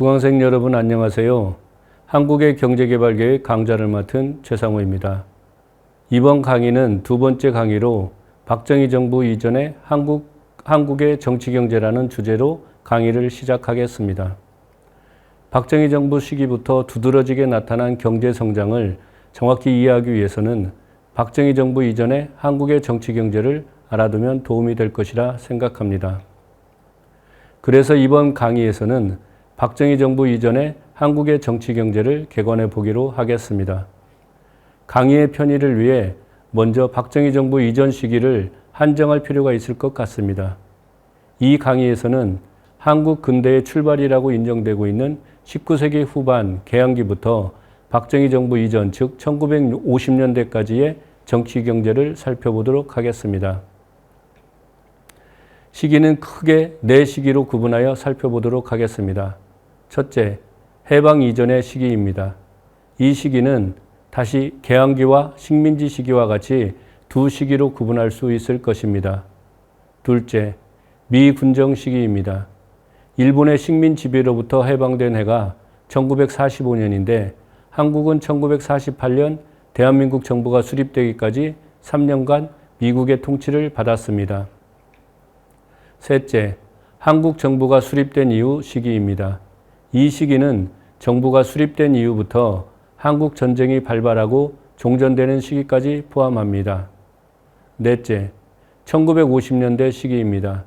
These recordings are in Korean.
수강생 여러분 안녕하세요. 한국의 경제개발계획 강좌를 맡은 최상호입니다. 이번 강의는 두 번째 강의로 박정희 정부 이전의 한국의 정치경제라는 주제로 강의를 시작하겠습니다. 박정희 정부 시기부터 두드러지게 나타난 경제성장을 정확히 이해하기 위해서는 박정희 정부 이전의 한국의 정치경제를 알아두면 도움이 될 것이라 생각합니다. 그래서 이번 강의에서는 박정희 정부 이전의 한국의 정치경제를 개관해 보기로 하겠습니다. 강의의 편의를 위해 먼저 박정희 정부 이전 시기를 한정할 필요가 있을 것 같습니다. 이 강의에서는 한국 근대의 출발이라고 인정되고 있는 19세기 후반 개항기부터 박정희 정부 이전, 즉 1950년대까지의 정치경제를 살펴보도록 하겠습니다. 시기는 크게 네 시기로 구분하여 살펴보도록 하겠습니다. 첫째, 해방 이전의 시기입니다. 이 시기는 다시 개항기와 식민지 시기와 같이 두 시기로 구분할 수 있을 것입니다. 둘째, 미군정 시기입니다. 일본의 식민 지배로부터 해방된 해가 1945년인데 한국은 1948년 대한민국 정부가 수립되기까지 3년간 미국의 통치를 받았습니다. 셋째, 한국 정부가 수립된 이후 시기입니다. 이 시기는 정부가 수립된 이후부터 한국 전쟁이 발발하고 종전되는 시기까지 포함합니다. 넷째, 1950년대 시기입니다.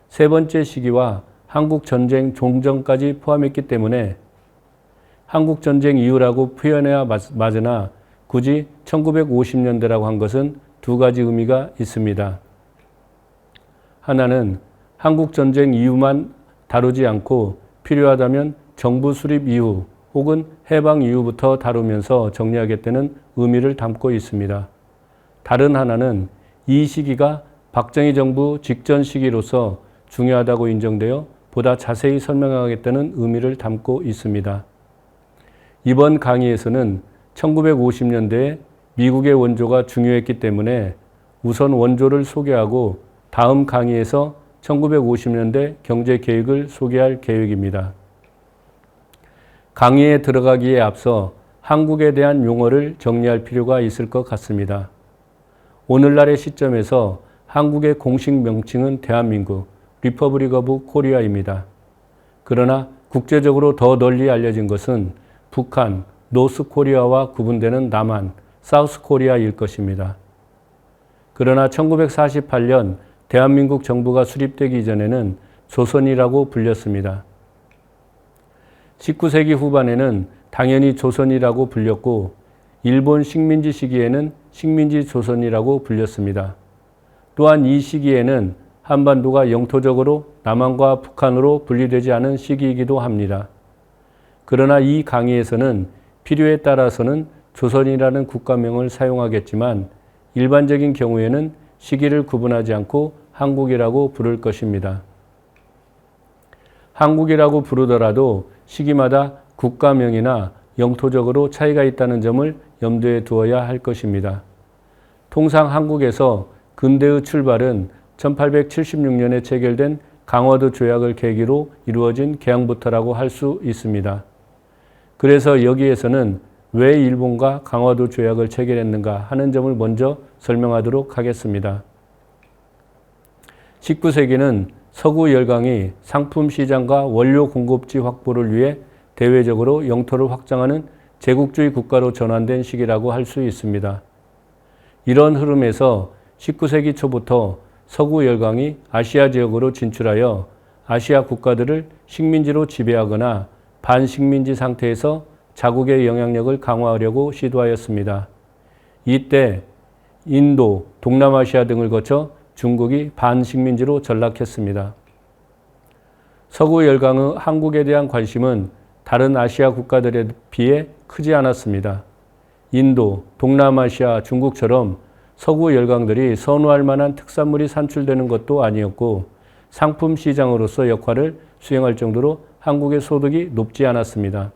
세 번째 시기와 한국 전쟁 종전까지 포함했기 때문에 한국 전쟁 이후라고 표현해야 맞으나 굳이 1950년대라고 한 것은 두 가지 의미가 있습니다. 하나는 한국 전쟁 이후만 다루지 않고 필요하다면 정부 수립 이후 혹은 해방 이후부터 다루면서 정리하겠다는 의미를 담고 있습니다. 다른 하나는 이 시기가 박정희 정부 직전 시기로서 중요하다고 인정되어 보다 자세히 설명하겠다는 의미를 담고 있습니다. 이번 강의에서는 1950년대에 미국의 원조가 중요했기 때문에 우선 원조를 소개하고 다음 강의에서 1950년대 경제 계획을 소개할 계획입니다. 강의에 들어가기에 앞서 한국에 대한 용어를 정리할 필요가 있을 것 같습니다. 오늘날의 시점에서 한국의 공식 명칭은 대한민국, 리퍼블릭 오브 코리아입니다. 그러나 국제적으로 더 널리 알려진 것은 북한, 노스 코리아와 구분되는 남한, 사우스 코리아일 것입니다. 그러나 1948년 대한민국 정부가 수립되기 이전에는 조선이라고 불렸습니다. 19세기 후반에는 당연히 조선이라고 불렸고 일본 식민지 시기에는 식민지 조선이라고 불렸습니다. 또한 이 시기에는 한반도가 영토적으로 남한과 북한으로 분리되지 않은 시기이기도 합니다. 그러나 이 강의에서는 필요에 따라서는 조선이라는 국가명을 사용하겠지만 일반적인 경우에는 시기를 구분하지 않고 한국이라고 부를 것입니다. 한국이라고 부르더라도 시기마다 국가명이나 영토적으로 차이가 있다는 점을 염두에 두어야 할 것입니다. 통상 한국에서 근대의 출발은 1876년에 체결된 강화도 조약을 계기로 이루어진 개항부터라고 할 수 있습니다. 그래서 여기에서는 왜 일본과 강화도 조약을 체결했는가 하는 점을 먼저 설명하도록 하겠습니다. 19세기는 서구 열강이 상품 시장과 원료 공급지 확보를 위해 대외적으로 영토를 확장하는 제국주의 국가로 전환된 시기라고 할 수 있습니다. 이런 흐름에서 19세기 초부터 서구 열강이 아시아 지역으로 진출하여 아시아 국가들을 식민지로 지배하거나 반식민지 상태에서 자국의 영향력을 강화하려고 시도하였습니다. 이때 인도, 동남아시아 등을 거쳐 중국이 반식민지로 전락했습니다. 서구 열강의 한국에 대한 관심은 다른 아시아 국가들에 비해 크지 않았습니다. 인도, 동남아시아, 중국처럼 서구 열강들이 선호할 만한 특산물이 산출되는 것도 아니었고 상품 시장으로서 역할을 수행할 정도로 한국의 소득이 높지 않았습니다.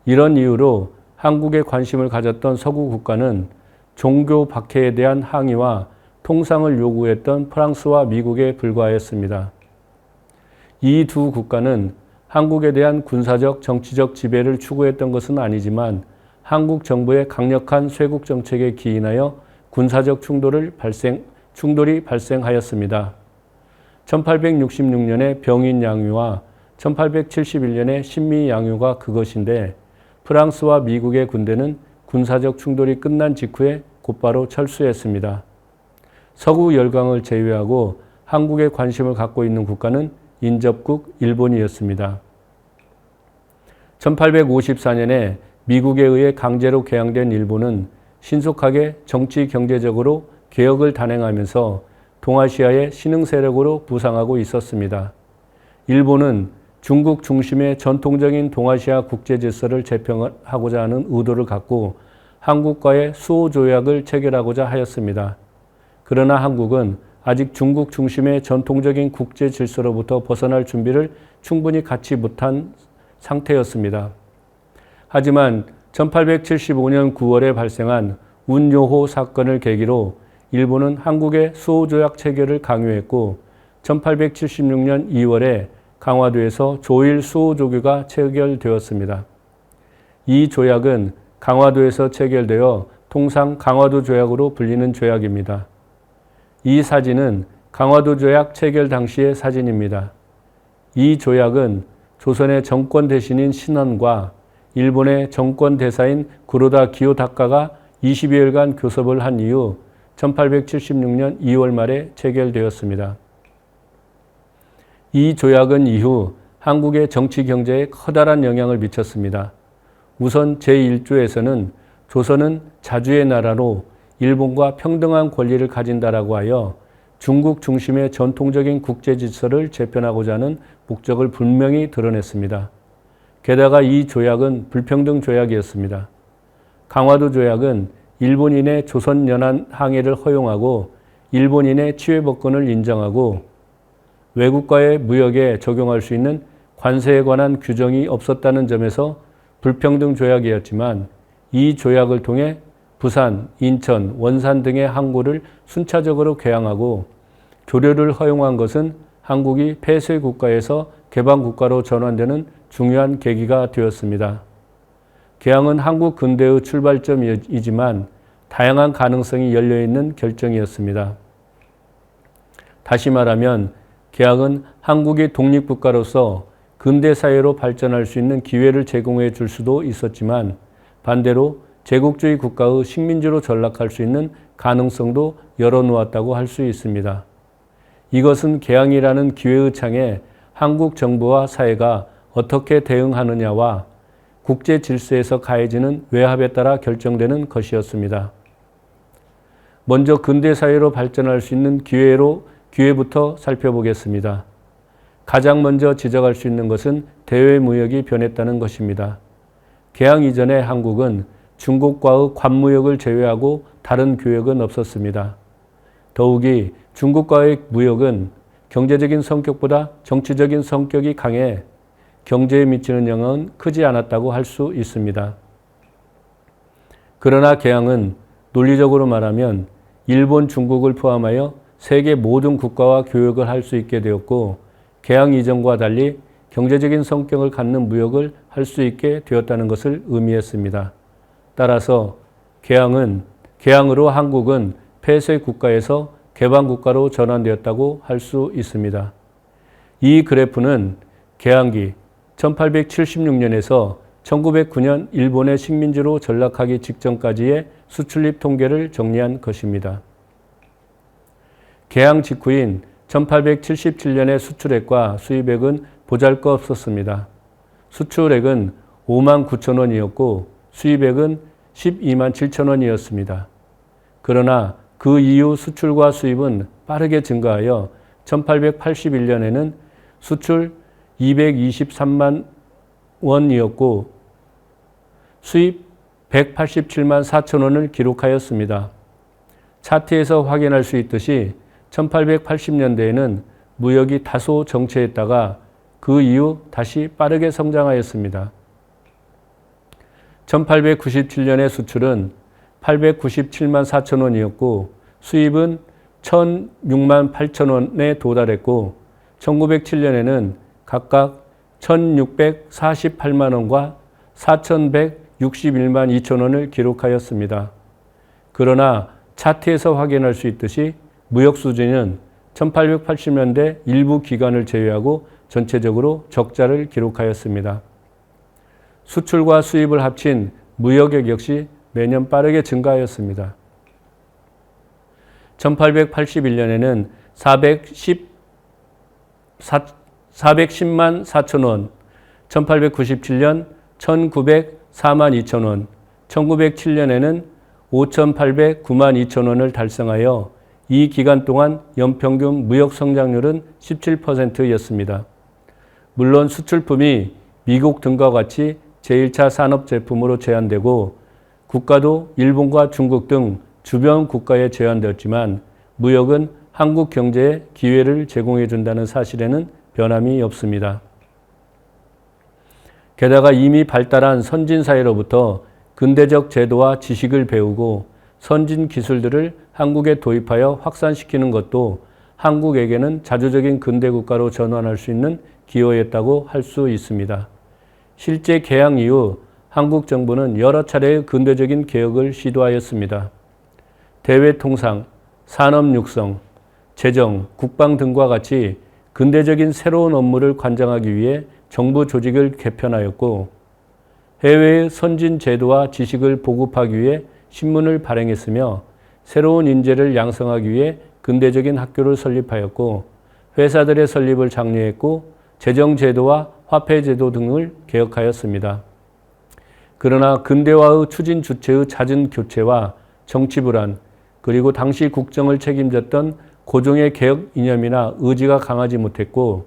이런 이유로 한국에 관심을 가졌던 서구 국가는 종교 박해에 대한 항의와 통상을 요구했던 프랑스와 미국에 불과하였습니다. 이 두 국가는 한국에 대한 군사적, 정치적 지배를 추구했던 것은 아니지만 한국 정부의 강력한 쇄국 정책에 기인하여 군사적 충돌이 발생하였습니다. 1866년에 병인 양유와 1871년에 신미 양유가 그것인데 프랑스와 미국의 군대는 군사적 충돌이 끝난 직후에 곧바로 철수했습니다. 서구 열강을 제외하고 한국에 관심을 갖고 있는 국가는 인접국 일본이었습니다. 1854년에 미국에 의해 강제로 개항된 일본은 신속하게 정치 경제적으로 개혁을 단행하면서 동아시아의 신흥 세력으로 부상하고 있었습니다. 일본은 중국 중심의 전통적인 동아시아 국제 질서를 재편하고자 하는 의도를 갖고 한국과의 수호 조약을 체결하고자 하였습니다. 그러나 한국은 아직 중국 중심의 전통적인 국제 질서로부터 벗어날 준비를 충분히 갖지 못한 상태였습니다. 하지만 1875년 9월에 발생한 운요호 사건을 계기로 일본은 한국의 수호조약 체결을 강요했고 1876년 2월에 강화도에서 조일 수호조규가 체결되었습니다. 이 조약은 강화도에서 체결되어 통상 강화도 조약으로 불리는 조약입니다. 이 사진은 강화도 조약 체결 당시의 사진입니다. 이 조약은 조선의 정권 대신인 신원과 일본의 정권 대사인 구로다 기요다카가 20여일간 교섭을 한 이후 1876년 2월 말에 체결되었습니다. 이 조약은 이후 한국의 정치 경제에 커다란 영향을 미쳤습니다. 우선 제1조에서는 조선은 자주의 나라로 일본과 평등한 권리를 가진다라고 하여 중국 중심의 전통적인 국제 질서를 재편하고자 하는 목적을 분명히 드러냈습니다. 게다가 이 조약은 불평등 조약이었습니다. 강화도 조약은 일본인의 조선연안 항해를 허용하고 일본인의 치외법권을 인정하고 외국과의 무역에 적용할 수 있는 관세에 관한 규정이 없었다는 점에서 불평등 조약이었지만 이 조약을 통해 부산, 인천, 원산 등의 항구를 순차적으로 개항하고 교류를 허용한 것은 한국이 폐쇄 국가에서 개방 국가로 전환되는 중요한 계기가 되었습니다. 개항은 한국 근대의 출발점이지만 다양한 가능성이 열려있는 결정이었습니다. 다시 말하면 개항은 한국이 독립국가로서 근대사회로 발전할 수 있는 기회를 제공해 줄 수도 있었지만 반대로 제국주의 국가의 식민지로 전락할 수 있는 가능성도 열어놓았다고 할 수 있습니다. 이것은 개항이라는 기회의 창에 한국 정부와 사회가 어떻게 대응하느냐와 국제 질서에서 가해지는 외합에 따라 결정되는 것이었습니다. 먼저 근대사회로 발전할 수 있는 기회부터 살펴보겠습니다. 가장 먼저 지적할 수 있는 것은 대외무역이 변했다는 것입니다. 개항 이전에 한국은 중국과의 관무역을 제외하고 다른 교역은 없었습니다. 더욱이 중국과의 무역은 경제적인 성격보다 정치적인 성격이 강해 경제에 미치는 영향은 크지 않았다고 할 수 있습니다. 그러나 개항은 논리적으로 말하면 일본, 중국을 포함하여 세계 모든 국가와 교역을 할 수 있게 되었고 개항 이전과 달리 경제적인 성격을 갖는 무역을 할 수 있게 되었다는 것을 의미했습니다. 따라서 개항으로 한국은 폐쇄 국가에서 개방 국가로 전환되었다고 할 수 있습니다. 이 그래프는 개항기 1876년에서 1909년 일본의 식민지로 전락하기 직전까지의 수출입 통계를 정리한 것입니다. 개항 직후인 1877년의 수출액과 수입액은 보잘것없었습니다. 수출액은 5만 9천 원이었고 수입액은 12만 7천 원이었습니다. 그러나 그 이후 수출과 수입은 빠르게 증가하여 1881년에는 수출 223만 원이었고 수입 187만 4천 원을 기록하였습니다. 차트에서 확인할 수 있듯이 1880년대에는 무역이 다소 정체했다가 그 이후 다시 빠르게 성장하였습니다. 1897년의 수출은 897만 4천 원이었고 수입은 1006만 8천 원에 도달했고 1907년에는 각각 1,648만 원과 4,161만 2천 원을 기록하였습니다. 그러나 차트에서 확인할 수 있듯이 무역 수지는 1880년대 일부 기간을 제외하고 전체적으로 적자를 기록하였습니다. 수출과 수입을 합친 무역액 역시 매년 빠르게 증가하였습니다. 1881년에는 410만 4천 원, 1897년 1,904만 2천 원, 1907년에는 5,809만 2천 원을 달성하여 이 기간 동안 연평균 무역 성장률은 17%였습니다. 물론 수출품이 미국 등과 같이 제1차 산업 제품으로 제한되고 국가도 일본과 중국 등 주변 국가에 제한되었지만 무역은 한국 경제에 기회를 제공해 준다는 사실에는 변함이 없습니다. 게다가 이미 발달한 선진사회로부터 근대적 제도와 지식을 배우고 선진 기술들을 한국에 도입하여 확산시키는 것도 한국에게는 자주적인 근대국가로 전환할 수 있는 기회였다고 할 수 있습니다. 실제 개항 이후 한국 정부는 여러 차례의 근대적인 개혁을 시도하였습니다. 대외통상, 산업육성, 재정, 국방 등과 같이 근대적인 새로운 업무를 관장하기 위해 정부 조직을 개편하였고 해외의 선진 제도와 지식을 보급하기 위해 신문을 발행했으며 새로운 인재를 양성하기 위해 근대적인 학교를 설립하였고 회사들의 설립을 장려했고 재정제도와 화폐제도 등을 개혁하였습니다. 그러나 근대화의 추진 주체의 잦은 교체와 정치 불안 그리고 당시 국정을 책임졌던 고종의 개혁 이념이나 의지가 강하지 못했고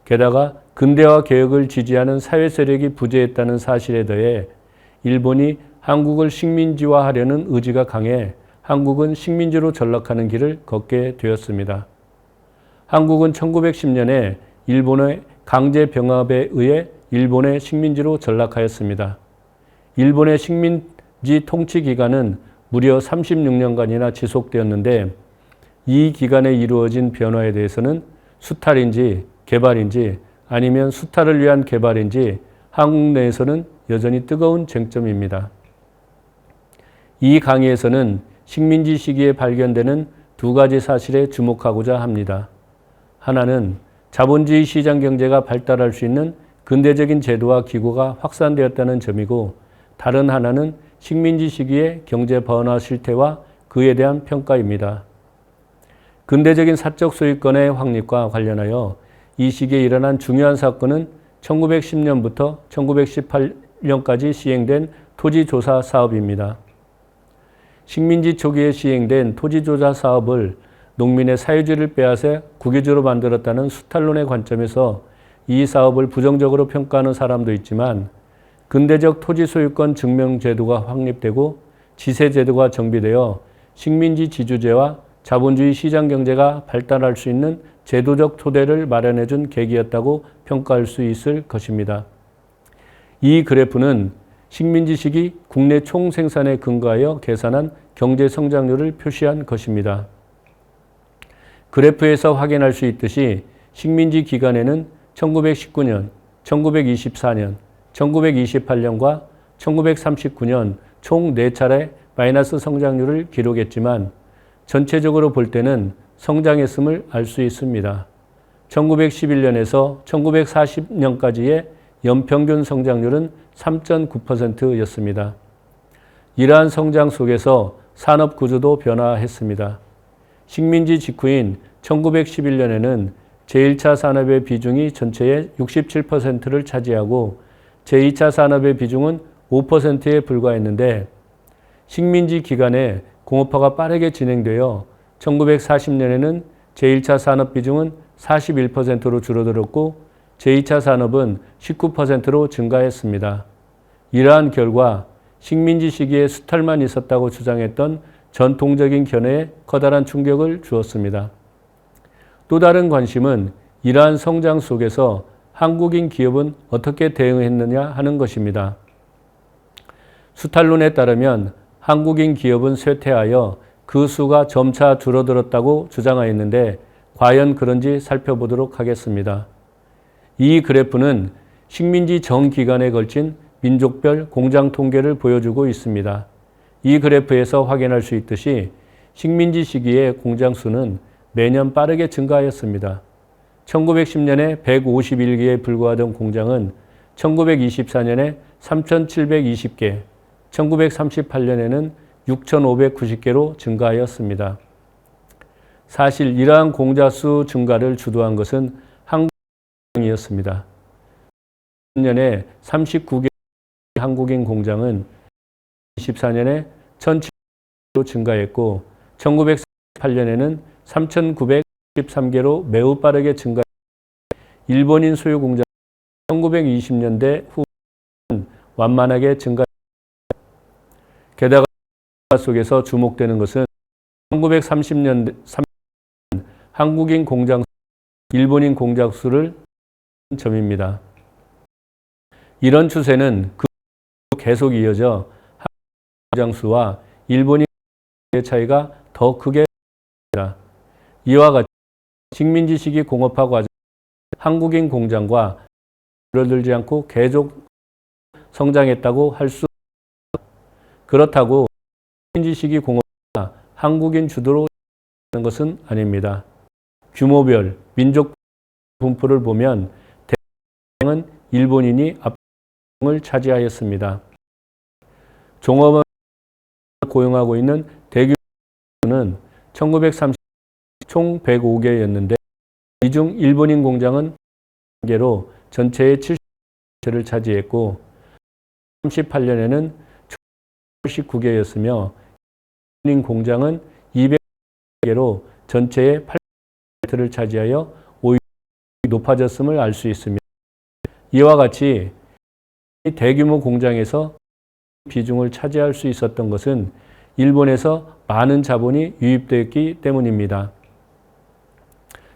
게다가 근대화 개혁을 지지하는 사회 세력이 부재했다는 사실에 더해 일본이 한국을 식민지화하려는 의지가 강해 한국은 식민지로 전락하는 길을 걷게 되었습니다. 한국은 1910년에 일본의 강제 병합에 의해 일본의 식민지로 전락하였습니다. 일본의 식민지 통치 기간은 무려 36년간이나 지속되었는데 이 기간에 이루어진 변화에 대해서는 수탈인지 개발인지 아니면 수탈을 위한 개발인지 한국 내에서는 여전히 뜨거운 쟁점입니다. 이 강의에서는 식민지 시기에 발견되는 두 가지 사실에 주목하고자 합니다. 하나는 자본주의 시장 경제가 발달할 수 있는 근대적인 제도와 기구가 확산되었다는 점이고 다른 하나는 식민지 시기의 경제 번화 실태와 그에 대한 평가입니다. 근대적인 사적 소유권의 확립과 관련하여 이 시기에 일어난 중요한 사건은 1910년부터 1918년까지 시행된 토지조사 사업입니다. 식민지 초기에 시행된 토지조사 사업을 농민의 사유지를 빼앗아 국유지로 만들었다는 수탈론의 관점에서 이 사업을 부정적으로 평가하는 사람도 있지만 근대적 토지 소유권 증명 제도가 확립되고 지세 제도가 정비되어 식민지 지주제와 자본주의 시장 경제가 발달할 수 있는 제도적 토대를 마련해 준 계기였다고 평가할 수 있을 것입니다. 이 그래프는 식민지 시기 국내 총생산에 근거하여 계산한 경제 성장률을 표시한 것입니다. 그래프에서 확인할 수 있듯이 식민지 기간에는 1919년, 1924년, 1928년과 1939년 총 4차례 마이너스 성장률을 기록했지만 전체적으로 볼 때는 성장했음을 알 수 있습니다. 1911년에서 1940년까지의 연평균 성장률은 3.9%였습니다. 이러한 성장 속에서 산업 구조도 변화했습니다. 식민지 직후인 1911년에는 제1차 산업의 비중이 전체의 67%를 차지하고 제2차 산업의 비중은 5%에 불과했는데 식민지 기간에 공업화가 빠르게 진행되어 1940년에는 제1차 산업 비중은 41%로 줄어들었고 제2차 산업은 19%로 증가했습니다. 이러한 결과 식민지 시기에 수탈만 있었다고 주장했던 전통적인 견해에 커다란 충격을 주었습니다. 또 다른 관심은 이러한 성장 속에서 한국인 기업은 어떻게 대응했느냐 하는 것입니다. 수탈론에 따르면 한국인 기업은 쇠퇴하여 그 수가 점차 줄어들었다고 주장하였는데 과연 그런지 살펴보도록 하겠습니다. 이 그래프는 식민지 전 기간에 걸친 민족별 공장 통계를 보여주고 있습니다. 이 그래프에서 확인할 수 있듯이 식민지 시기의 공장 수는 매년 빠르게 증가하였습니다. 1910년에 151개에 불과하던 공장은 1924년에 3,720개, 1938년에는 6,590개로 증가하였습니다. 사실 이러한 공장 수 증가를 주도한 것은 한국이었습니다. 2000년에 39개 한국인 공장은 24년에 1,700개로 증가했고 1948년에는 3,913개로 매우 빠르게 증가했고 일본인 소유 공장 1920년대 후는 완만하게 증가했습니다. 게다가 속에서 주목되는 것은 1930년대 한국인 공장 일본인 공장 수를 점입니다. 이런 추세는 계속 이어져 한국 공장 수와 일본인 차이가 더 크게 됩니다. 이와 같이 식민지 시기 공업화 과정 한국인 공장과 줄어들지 않고 계속 성장했다고 할 수 있습니다. 그렇다고 식민지 시기 공업화 한국인 주도로 하는 것은 아닙니다. 규모별, 민족 분포를 보면 대부분은 일본인이 압도를 차지하였습니다. 종업원을 고용하고 있는 대규모는 1930년 총 105개였는데 이 중 일본인 공장은 1개로 전체의 70%를 차지했고 38년에는 총 89개였으며 일본인 공장은 200개로 전체의 8%를 차지하여 오히려 높아졌음을 알 수 있습니다. 이와 같이 대규모 공장에서 비중을 차지할 수 있었던 것은 일본에서 많은 자본이 유입되었기 때문입니다.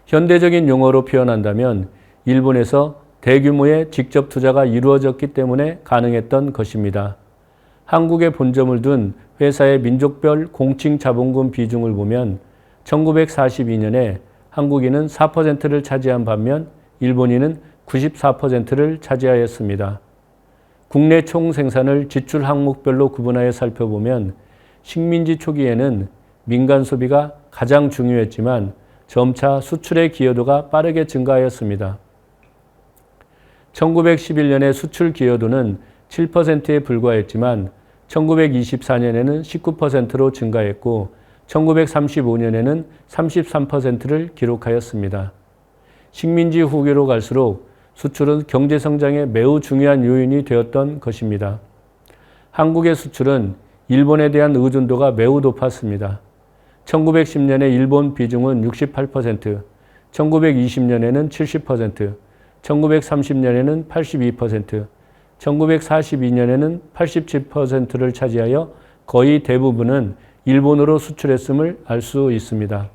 현대적인 용어로 표현한다면 일본에서 대규모의 직접 투자가 이루어졌기 때문에 가능했던 것입니다. 한국에 본점을 둔 회사의 민족별 공칭 자본금 비중을 보면 1942년에 한국인은 4%를 차지한 반면 일본인은 94%를 차지하였습니다. 국내 총 생산을 지출 항목별로 구분하여 살펴보면 식민지 초기에는 민간 소비가 가장 중요했지만 점차 수출의 기여도가 빠르게 증가하였습니다. 1911년에 수출 기여도는 7%에 불과했지만 1924년에는 19%로 증가했고 1935년에는 33%를 기록하였습니다. 식민지 후기로 갈수록 수출은 경제 성장에 매우 중요한 요인이 되었던 것입니다. 한국의 수출은 일본에 대한 의존도가 매우 높았습니다. 1910년에 일본 비중은 68%, 1920년에는 70%, 1930년에는 82%, 1942년에는 87%를 차지하여 거의 대부분은 일본으로 수출했음을 알 수 있습니다.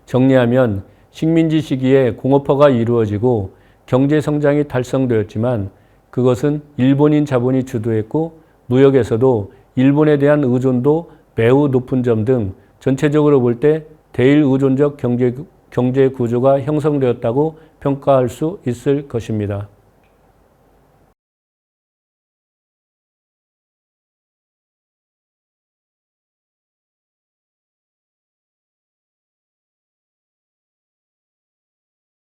정리하면 식민지 시기에 공업화가 이루어지고 경제 성장이 달성되었지만 그것은 일본인 자본이 주도했고 무역에서도 일본에 대한 의존도 매우 높은 점 등 전체적으로 볼 때 대일 의존적 경제 구조가 형성되었다고 평가할 수 있을 것입니다.